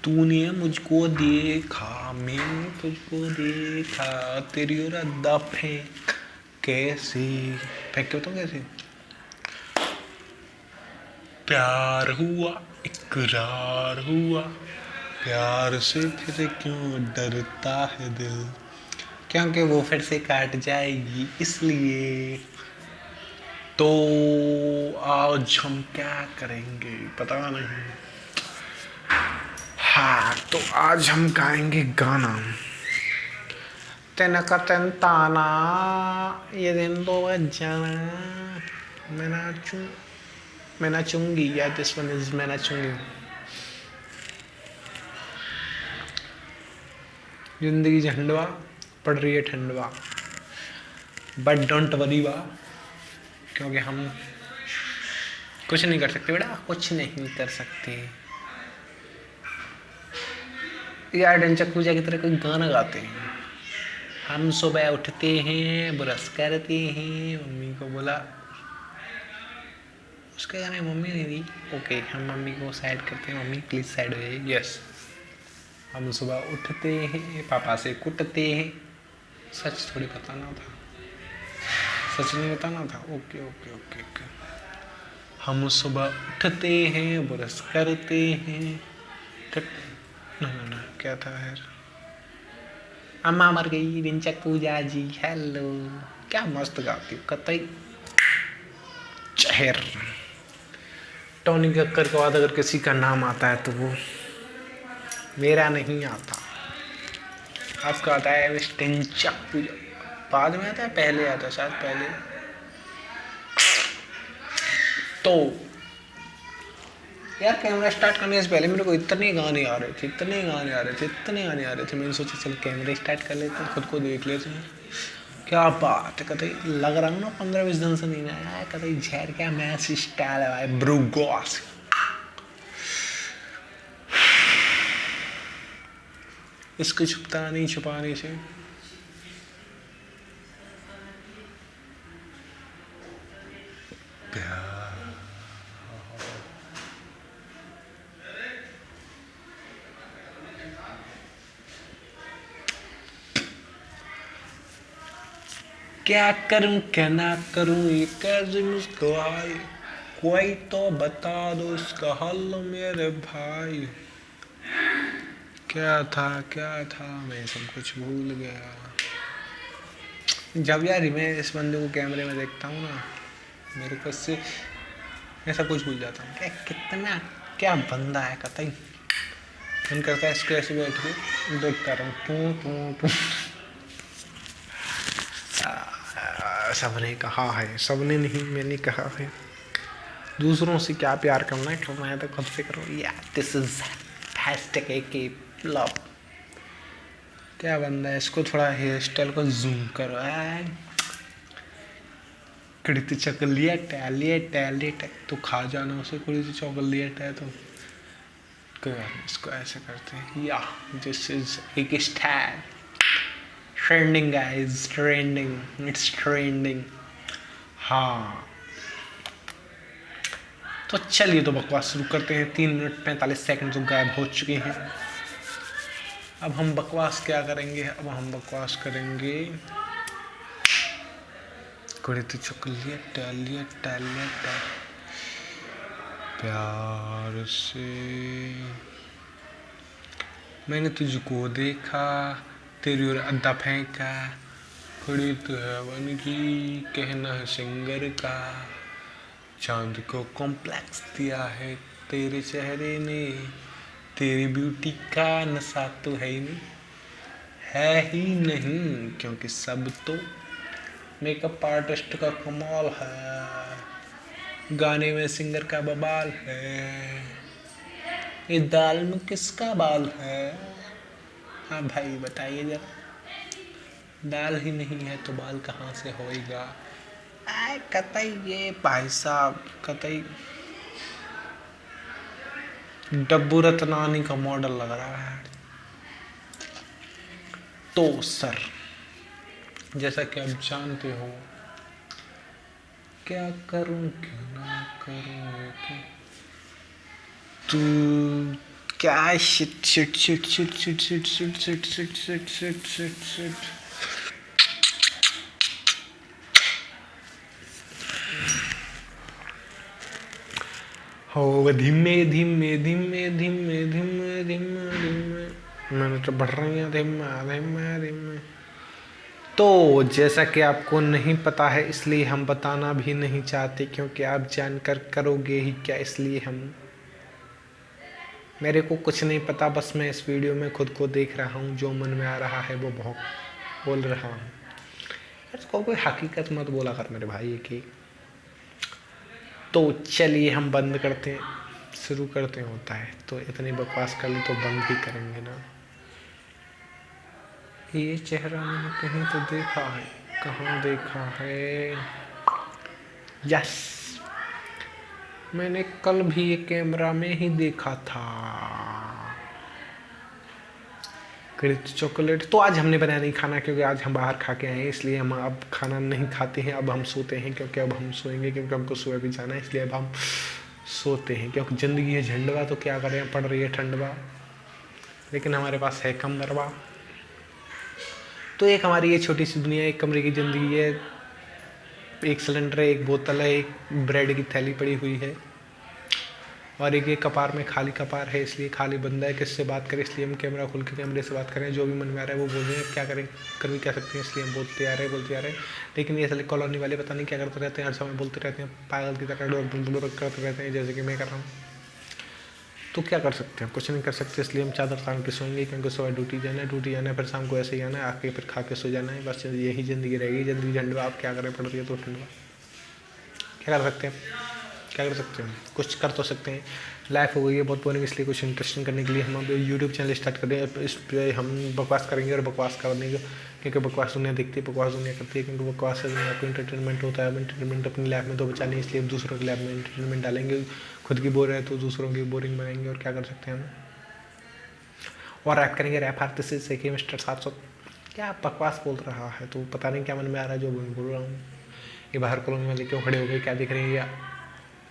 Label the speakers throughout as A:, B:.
A: तूने मुझको देखा, मैंने तुझको देखा, तेरी और अद्दा फेंक कैसे, फेंक के बताऊँ कैसे? प्यार हुआ, इकरार हुआ, प्यार से फिर क्यों डरता है दिल, क्योंकि वो फिर से काट जाएगी इसलिए। तो आज हम क्या करेंगे पता नहीं। हाँ, तो आज हम गाएंगे गाना। तेना का तेन ताना, ये दिन तो जाना, मैं नाचूंगी। या दिस वन इज मैं नाचूंगी। जिंदगी झंडवा, पड़ रही है ठंडवा, बट डोंट वरी बा, क्योंकि हम कुछ नहीं कर सकते बेटा, कुछ नहीं कर सकते। यार डंचक पूजा की तरह कोई गाना गाते हैं। हम सुबह उठते हैं, ब्रश करते हैं, मम्मी को बोला, उसके गाने मम्मी नहीं दी। ओके, हम मम्मी को साइड करते हैं, मम्मी प्लीज साइड हो जाइए। यस, हम सुबह उठते हैं, पापा से कुटते हैं। सच थोड़ी बताना था, सच नहीं बताना था। Okay okay okay okay. हम सुबह उठते हैं, ब्रश करते हैं, ना क्या था यार, अम्मा मर गई, डिंचक पूजा जी हेलो। क्या मस्त गाती हूँ कतई चहर। टोनी कक्कर के बाद अगर किसी का नाम आता है तो वो मेरा नहीं आता। आपका आता है डिंचक पूजा, बाद में आता है पहले आता है, शायद पहले। तो यार कैमरा स्टार्ट करने से पहले मेरे को इतने गाने आ रहे थे, मैंने सोचा चल कैमरा स्टार्ट कर लेते हैं, खुद को देख लेते हैं। क्या बात है, कतई लग रहा हूँ ना 15-20 दिन से नहीं आया है, कतई झेर क्या मैच स्टाइल है भाई, ब्रूगॉस। इसको छुपता नहीं छुपाने से। क्या करूं क्या ना करूं, ये कैसे मुस्कुराए, कोई तो बता दो इसका हल मेरे भाई। क्या था मैं सब कुछ भूल गया। जब यार मैं इस बंदे को कैमरे में देखता हूँ ना, मेरे को इससे मैं सब कुछ भूल जाता हूँ। क्या कितना क्या बंदा है कतई। मन करता है इसको ऐसे बैठ के देखता रहूँ, तू सबने कहा है, सबने नहीं मैंने कहा है, दूसरों से क्या प्यार करना है तो खुद से करो। यार दिस इज हैशटैग लव। क्या बंदा है, इसको थोड़ा हेयर स्टाइल को जूम करो। कड़ी सी चॉकलेट तो खा जाना उसे, कड़ी सी चॉकलेट है तो कोई बात नहीं, इसको ऐसे करते हैं। या दिस इज एक style, trending guys, trending, it's trending. हाँ तो चलिए, तो बकवास शुरू करते हैं। 3 मिनट 45 सेकंड तो गायब हो चुके हैं। अब हम बकवास क्या करेंगे, अब हम बकवास करेंगे कुड़ी चॉकलेट प्यार से मैंने तुझको देखा, तेरी ओर अद्दा फेंका, खड़ी तो है बन की, कहना है सिंगर का, चांद को कॉम्प्लेक्स दिया है तेरे चेहरे ने, तेरी ब्यूटी का नशा तो है ही नहीं, है ही नहीं, क्योंकि सब तो मेकअप आर्टिस्ट का कमाल है, गाने में सिंगर का बवाल है, ये दाल में किसका बाल है। हाँ भाई बताइए जरा, दाल ही नहीं है तो बाल कहाँ से होएगा। कतई ये भाई साहब कतई डब्बू रतनानी का मॉडल लग रहा है। तो सर जैसा कि आप जानते हो, क्या करूं क्या ना करूं, तू क्या shit shit shit shit shit shit shit shit shit shit shit shit shit. हो धीमे धीमे धीमे धीमे धीमे धीमे धीमे मैंने तो बढ़ रही है धीमे धीमे धीमे। तो जैसा कि आपको नहीं पता है इसलिए हम बताना भी नहीं चाहते, क्योंकि आप जानकर करोगे ही क्या, इसलिए हम, मेरे को कुछ नहीं पता, बस मैं इस वीडियो में खुद को देख रहा हूँ, जो मन में आ रहा है वो बहुत बोल रहा हूँ। इसको कोई हकीकत मत बोला कर मेरे भाई की। तो चलिए हम बंद करते हैं, शुरू करते हैं। होता है तो इतनी बकवास कर ली तो बंद भी करेंगे ना। ये चेहरा मैंने कहीं तो देखा है, कहाँ देखा है? यस, मैंने कल भी ये कैमरा में ही देखा था। चॉकलेट तो आज हमने बनाया नहीं खाना, क्योंकि आज हम बाहर खा के आए हैं, इसलिए हम अब खाना नहीं खाते हैं। अब हम सोते हैं, क्योंकि अब हम सोएंगे, क्योंकि हमको सुबह भी जाना है, इसलिए अब हम सोते हैं। क्योंकि ज़िंदगी है झंडवा, तो क्या करें, पड़ रही है ठंडवा, लेकिन हमारे पास है कमरवा। तो एक हमारी ये छोटी सी दुनिया, एक कमरे की ज़िंदगी है, एक सिलेंडर है, एक बोतल है, एक ब्रेड की थैली पड़ी हुई है, और एक कपार में खाली कपार है, इसलिए खाली बंदा है। किससे बात करें, इसलिए हम कैमरा खोल के कैमरे से बात करें, जो भी मन में आ रहा है वो बोल रहे हैं, क्या करें, कर भी क्या सकते हैं, इसलिए हम बोलते आ रहे हैं। लेकिन ये साले कॉलोनी वाले पता नहीं क्या करते रहते हैं, हर समय बोलते रहते हैं, पागल की तरह करते रहते हैं, जैसे कि मैं कर रहा हूँ। तो क्या कर सकते हैं, कुछ नहीं कर सकते, इसलिए हम चादर तान के सोएंगे, क्योंकि सुबह ड्यूटी जाना है, फिर शाम को ऐसे ही आना है, आके फिर खा के सो जाना है। बस यही ज़िंदगी रहेगी, ज़िंदगी झंडवा। आप क्या करें, पड़ रही है तो ठंडवा, क्या कर सकते हैं, क्या कर सकते हैं, कुछ कर तो सकते हैं। लाइफ हो गई है बहुत बोरिंग, इसलिए कुछ इंटरेस्टिंग करने के लिए हम अब यूट्यूब चैनल स्टार्ट कर रहे हैं। इस पर हम बकवास करेंगे, और बकवास करने का, क्योंकि बकवास दुनिया देखती है, बकवास दुनिया करती है, क्योंकि बकवास से दुनिया को इंटरटेनमेंट होता है। अब इंटरटेनमेंट अपनी लाइफ में तो बचा नहीं, इसलिए अब दूसरों की लाइफ में इंटरटेनमेंट डालेंगे। खुद की बोर है तो दूसरों की बोरिंग बनाएंगे, और क्या कर सकते हैं हम। और रैप करेंगे, रैप आर्टिस्ट से कि मिस्टर 700 क्या बकवास बोल रहा है, तो पता नहीं क्या मन में आ रहा है जो बोल रहा हूँ। ये बाहर कॉलोनी वाले क्यों खड़े हो गए, क्या दिख रहे हैं,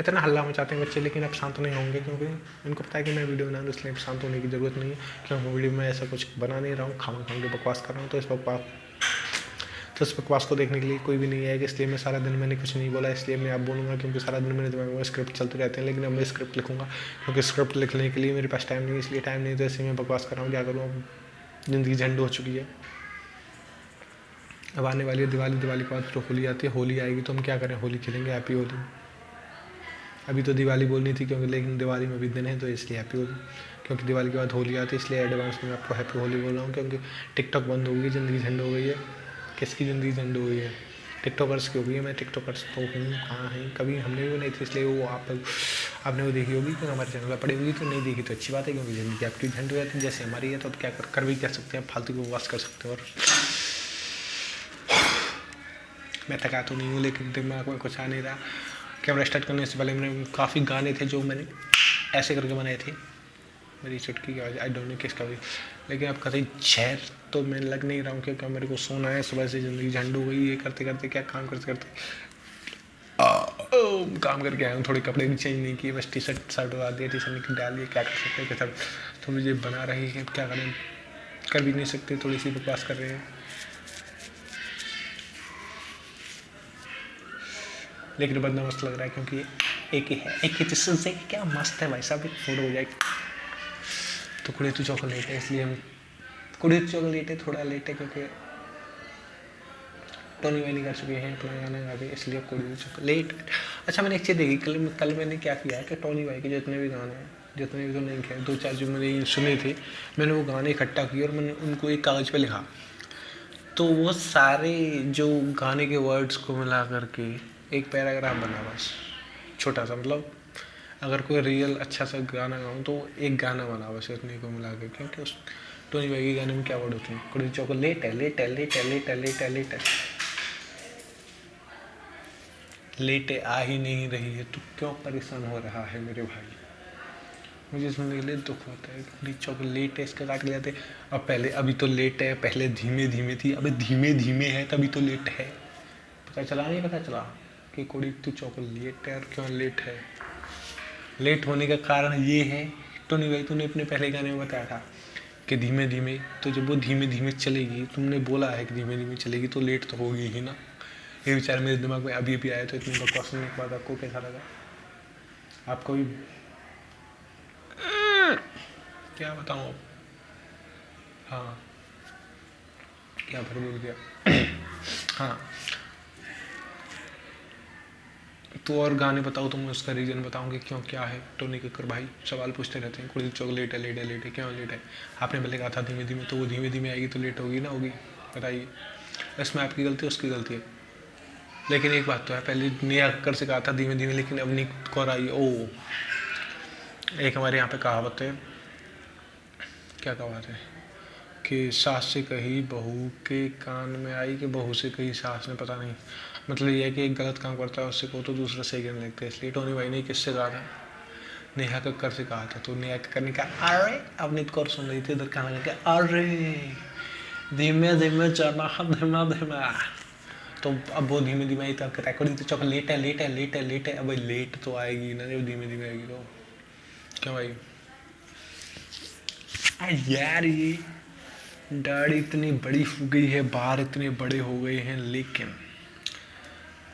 A: इतना हल्ला मचाते हैं बच्चे, लेकिन अब शांत नहीं होंगे, क्योंकि उनको पता है कि मैं वीडियो बना रहा हूँ, इसलिए शांत होने की ज़रूरत नहीं है। क्योंकि वीडियो में ऐसा कुछ बना नहीं रहा हूँ, खाना के बकवास कर रहा हूँ। तो इस बकवास को देखने के लिए कोई भी नहीं आएगा, इसलिए मैं सारा दिन मैंने कुछ नहीं बोला, इसलिए मैं अब बोलूँगा, क्योंकि सारा दिन मेरे दिमाग में स्क्रिप्ट चलते रहते हैं। लेकिन अब मैं स्क्रिप्ट लिखूँगा, क्योंकि स्क्रिप्ट लिखने के लिए मेरे पास टाइम नहीं है, इसलिए टाइम नहीं, तो ऐसे मैं बकवास कर रहा हूँ। क्या करूँ, अब ज़िंदगी झंड हो चुकी है। अब आने वाली है दिवाली के बाद तो होली आती है, होली आएगी तो हम क्या करें, होली खेलेंगे, हैप्पी होली। अभी तो दिवाली बोलनी थी, क्योंकि लेकिन दिवाली में भी दिन है, तो इसलिए हैप्पी होली, क्योंकि दिवाली के बाद होली आती है, इसलिए एडवांस में आपको हैप्पी होली बोल रहा हूँ। क्योंकि टिकटॉक बंद हो गई, ज़िंदगी झंड हो गई है। किसकी ज़िंदगी झंड हो गई है, टिकटॉकर्स की हो गई है। मैं टिकटॉकर्स तो हूँ, कहाँ है, कभी हमने भी नहीं थी, इसलिए वो आपने वो देखी होगी, क्योंकि हमारे चैनल पर पड़ी हुई, तो नहीं देखी तो अच्छी बात है, क्योंकि ज़िंदगी आपकी झंड हो जाती है जैसे हमारी है। तो क्या कर भी क्या सकते हैं, फालतू को वास कर सकते हैं। और मैं थका तो नहीं हूँ, लेकिन दिमाग में कुछ आ नहीं रहा। कैमरा स्टार्ट करने से पहले मैंने काफ़ी गाने थे जो मैंने ऐसे करके बनाए थे, मेरी चुटकी की आवाज़, आई डोंट नो किसका भी, लेकिन अब कहीं जहर तो मैं लग नहीं रहा हूँ, क्योंकि मेरे को सोना है। सुबह से ज़िंदगी झंड हो गई, ये करते करते क्या काम करते काम करके आया हूँ। थोड़े कपड़े भी चेंज नहीं किए, बस टी शर्ट उड़ा दिया, टी शर्ट डाल दिए, क्या कर सकते हैं, सर तो मुझे बना रही है, क्या करें, कर भी नहीं सकते, थोड़ी सी बकवास कर रहे हैं। लेकिन बंदा मस्त लग रहा है, क्योंकि एक ही है, एक ही से क्या मस्त है भाई साहब, एक फोटो हो जाएगी। तो कुड़ी तो चॉकलेट है, इसलिए हम कुड़ी तो चॉकलेट है, थोड़ा लेट है, क्योंकि टोनी वानी कर चुके हैं अपना गाना गा के, इसलिए कुड़ी तो चॉकलेट। अच्छा, मैंने एक चीज़ देखी, कल मैंने क्या किया है कि टोनी भाई के जितने भी गाने हैं, जितने भी तो नहीं किए, 2-4 जो मैंने सुने थे, मैंने वो गाने इकट्ठा किए और मैंने उनको एक कागज़ पे लिखा। तो वो सारे जो गाने के वर्ड्स को मिला करके एक पैराग्राफ बना, बस छोटा सा, मतलब अगर कोई रियल अच्छा सा गाना गाऊँ तो एक गाना बना, बस इतने को मिला के। क्योंकि उस टोनी भाई के गाने में क्या वर्ड होते हैं, कुड़ी चॉकलेट है, लेट है, लेट है, लेट है, लेट है, लेट है, लेटे आ ही नहीं रही है, तो क्यों परेशान हो रहा है मेरे भाई। मुझे सुनने के लिए दुख होता है, कुड़ी चॉकलेट है, इसका काट लिया थे। अब पहले, अभी तो लेट है, पहले धीमे धीमे थी, अभी धीमे धीमे है, तभी तो लेट है। पता चला नहीं, पता चला कि कुड़ी तो चॉकलेट है, और क्यों लेट है। लेट होने का कारण ये है टोनी भाई तूने अपने पहले गाने में बताया था कि धीमे धीमे, तो जब वो धीमे धीमे चलेगी, तुमने बोला है कि धीमे धीमे चलेगी तो लेट तो होगी ही ना। ये विचार मेरे दिमाग में अभी अभी आया, तो इतनी बकवास सुनने के बाद आपको कैसा लगा? आपको भी क्या बताऊँ अब? हाँ, क्या फिर बोल दिया। हाँ, तो और गाने बताओ, तो मैं उसका रीज़न बताऊंगी क्यों, क्या है। टोनी कक्कर भाई सवाल पूछते रहते हैं, कुछ चॉकलेट है, लेट है, लेट है, क्यों लेट है? आपने पहले कहा था धीमे धीमे, तो वो धीमे धीमे आएगी तो लेट होगी ना होगी? बताइए, इसमें आपकी गलती है उसकी गलती है। लेकिन एक बात तो है, पहले नेहा कक्कर से कहा था धीमे धीमे, लेकिन अवनीत कौर आई। ओ, एक हमारे यहाँ पे कहावत है, क्या कहावत है कि सास से कही बहू के कान में आई, कि बहू से कही सास ने, पता नहीं। मतलब ये है कि एक गलत काम करता है उससे को तो दूसरा सही करने लगता है। इसलिए टोनी भाई ने किससे कहा था? नेहा कक्कर से कहा था। तो नेहा कक्कर ने कहा अरे, अवनीत कौर सुन रही थी इधर खाना लगा के, अरे धीमे धीमे चलना, धीमा धीमा। तो अब वो धीमे धीमे आई तो कहता है लेट है, लेट है, लेट है, लेट है। अब भाई लेट तो आएगी ना जब धीमे धीमे आएगी तो। क्यों भाई? यार ये दाढ़ी इतनी बड़ी हो गई है, बाल इतने बड़े हो गए हैं, लेकिन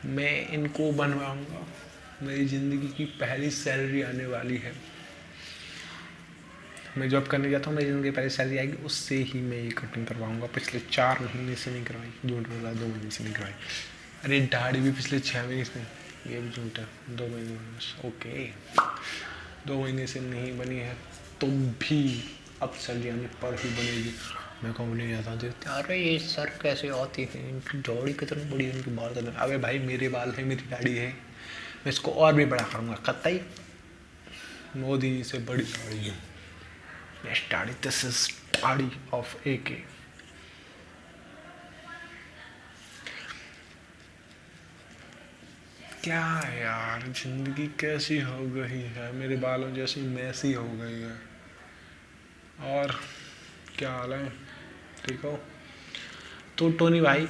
A: मैं इनको बनवाऊंगा। मेरी ज़िंदगी की पहली सैलरी आने वाली है। मैं जॉब करने जाता हूँ, मेरी ज़िंदगी की पहली सैलरी आएगी, उससे ही मैं ये कटिंग करवाऊंगा। पिछले 4 महीने से नहीं करवाई, झूठ बोला, 2 महीने से नहीं करवाई। अरे दाढ़ी भी पिछले 6 महीने से, ये भी झूठ है, 2 महीने में। ओके, 2 महीने से नहीं बनी है तो भी अब सैलरी आने पर ही बनेगी। मैं कंपनी जाता देखते, अरे ये सर कैसे आती है, इनकी दाढ़ी कितनी बड़ी है, इनकी बाल कितने। अबे भाई मेरे बाल है, मेरी दाढ़ी है, मैं इसको और भी बड़ा करूँगा। कतई मोदी जी से बड़ी दाढ़ी है। दाढ़ी, दिस इज दाढ़ी ऑफ AK। क्या यार, जिंदगी कैसी हो गई है, मेरे बालों जैसी मैसी हो गई है। और क्या हाल है, ठीक हो? तो टोनी भाई,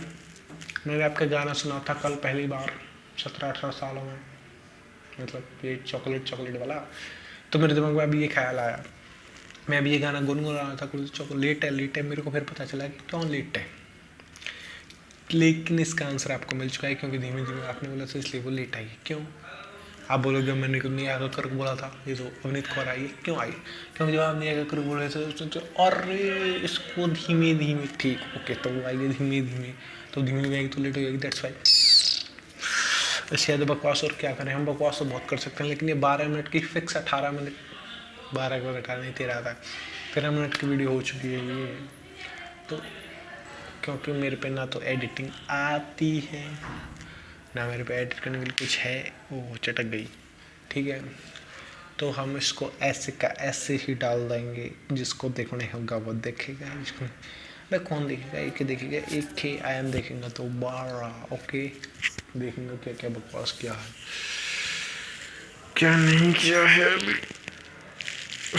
A: मैंने आपका गाना सुना था कल पहली बार 17-18 सालों में, मतलब ये चॉकलेट वाला। तो मेरे दिमाग में अभी ये ख्याल आया, मैं अभी ये गाना गुनगुना रहा था, कुछ चॉकलेट है, लेट है। मेरे को फिर पता चला कि क्यों लेट है, लेकिन इसका आंसर आपको मिल चुका है, क्योंकि धीमे धीमे आपने बोला था इसलिए वो लेट आई। क्यों? आप बोलोगे मैंने क्यों नहीं आकर कर बोला था, ये तो अवनीत कौर आई। क्यों आई? क्योंकि जब आप नहीं आकर कर बोल रहे थे और इसको धीमे धीमे, ठीक ओके, तो वो आएगी धीमे धीमे, तो धीमे धीमे आएगी तो लेट हो जाएगी, दैट्स वाई। इससे ज़्यादा बकवास और क्या करें हम? बकवास तो बहुत कर सकते हैं, लेकिन ये 12 मिनट की फिक्स 18 मिनट, 12 के बाद 18 नहीं 13 था, 13 मिनट की वीडियो हो चुकी है ये। तो क्योंकि मेरे पे ना तो एडिटिंग आती है, ना मेरे पे एडिट करने के लिए कुछ है, वो चटक गई, ठीक है। तो हम इसको ऐसे का ऐसे ही डाल देंगे, जिसको देखने होगा वो देखेगा, जिसको मैं कौन देखेगा, एक ही देखेगा, एक ही IM देखेगा तो 12। ओके, देखेंगे क्या क्या बकवास किया है, क्या नहीं किया है। अभी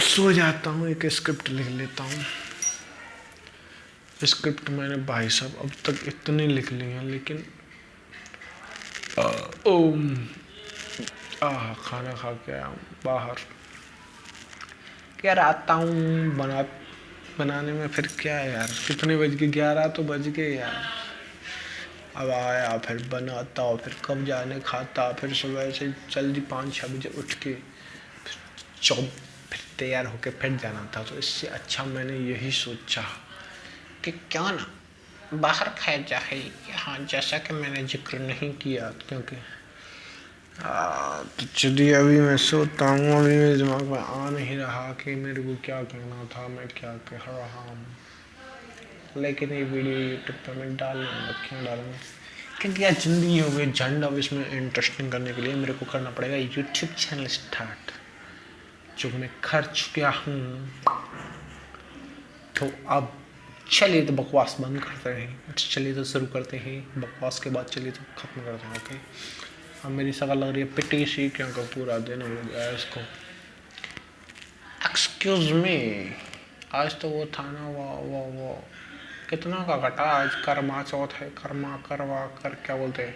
A: सो जाता हूँ, एक स्क्रिप्ट लिख लेता हूँ। स्क्रिप्ट मैंने भाई साहब अब तक इतने लिख लिए हैं, लेकिन खाना खा के आया हूँ बाहर, यार आता हूँ बनाने में, फिर क्या है यार, कितने बज गए, 11 तो बज गए यार। अब आया, फिर बनाता, फिर कब जाने खाता, फिर सुबह से जल्दी 5-6 बजे उठ के फिर तैयार होके फिर जाना था। तो इससे अच्छा मैंने यही सोचा कि क्यों ना बाहर खाया जाए। हाँ, जैसा कि मैंने जिक्र नहीं किया, क्योंकि तो चलिए अभी मैं सोता हूँ। अभी मेरे दिमाग में आ नहीं रहा कि मेरे को क्या कहना था, मैं क्या कह रहा हूँ, लेकिन ये वीडियो यूट्यूब पर मैं डाल लूँगा। क्यों डालूँगा? क्योंकि यार ज़िंदगी हो गई झंड। अब इसमें इंटरेस्टिंग करने के लिए मेरे को करना पड़ेगा यूट्यूब चैनल स्टार्ट, जो मैं कर चुका हूँ। तो अब चलिए तो बकवास बंद करते हैं, चलिए तो शुरू करते हैं, बकवास के बाद चलिए तो ख़त्म करते हैं। ओके, अब मेरी शक्ल लग रही है पिटी सी, क्योंकि पूरा दिन हो गया है इसको। एक्सक्यूज़ मी, आज तो वो था ना वो कितना का घटा आज, कर्मा चौथ है, करवा कर क्या बोलते हैं।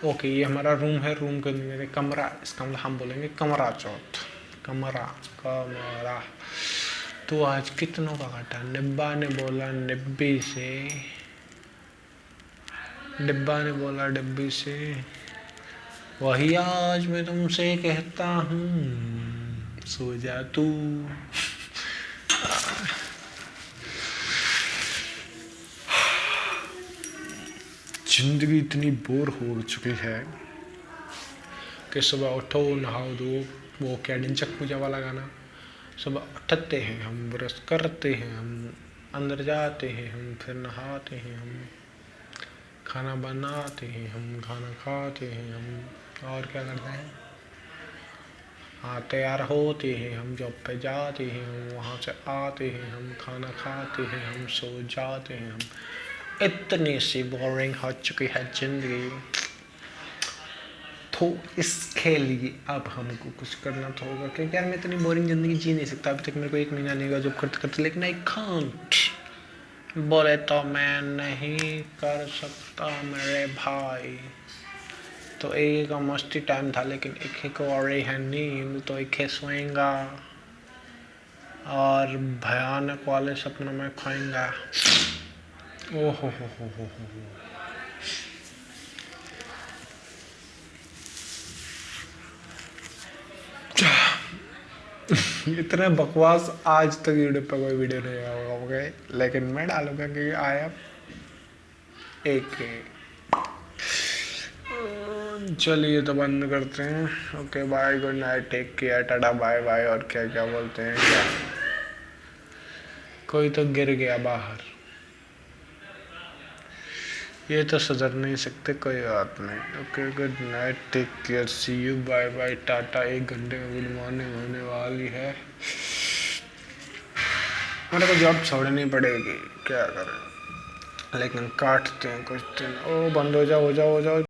A: ओके, ये हमारा रूम है, रूम के अंदर कमरा, इसका मतलब हम बोलेंगे कमरा चौथ। कमरा कमरा। तो आज कितनों का काटा? डिब्बा ने बोला डिब्बी से, डिब्बा ने बोला डिब्बी से, वही आज मैं तुमसे कहता हूँ, सो जा तू। जिंदगी इतनी बोर हो चुकी है कि सुबह उठो नहाओ धो, वो क्या ढिंचक पूजा वाला गाना, सुबह उठते हैं हम, ब्रश करते हैं हम, अंदर जाते हैं हम, फिर नहाते हैं हम, खाना बनाते हैं हम, खाना खाते हैं हम, और क्या करते हैं, हाँ तैयार होते हैं हम, जॉब पे जाते हैं हम, वहाँ से आते हैं हम, खाना खाते हैं हम, सो जाते हैं हम। इतनी सी बोरिंग हो चुकी है जिंदगी, तो इसके लिए अब हमको कुछ करना तो होगा, क्योंकि यार मैं इतनी बोरिंग ज़िंदगी जी नहीं सकता। अभी तक मेरे को 1 महीना नहीं हुआ जॉब करते करते, लेकिन आई कांट, बोले तो मैं नहीं कर सकता मेरे भाई। तो एक का मस्ती टाइम था, लेकिन एक ही को और है नींद, तो एक ही सोएगा और भयानक वाले सपनों में खोएंगा। ओहो हो। इतना बकवास आज तक यूट्यूब पर कोई वीडियो नहीं आया होगा, ओके, लेकिन मैं डालूंगा कि आया एक। चलिए तो बंद करते हैं। Okay bye, good night, take care, tata bye bye. और क्या क्या बोलते हैं क्या, कोई तो गिर गया बाहर, ये तो सुधर नहीं सकते, कोई बात नहीं। Okay good night, take care, see you, bye bye, tata. 1 घंटे में गुड मॉर्निंग होने वाली है, मेरे को जॉब छोड़नी पड़ेगी, क्या करें, लेकिन काटते हैं कुछ दिन। ओ बंद हो जाओ।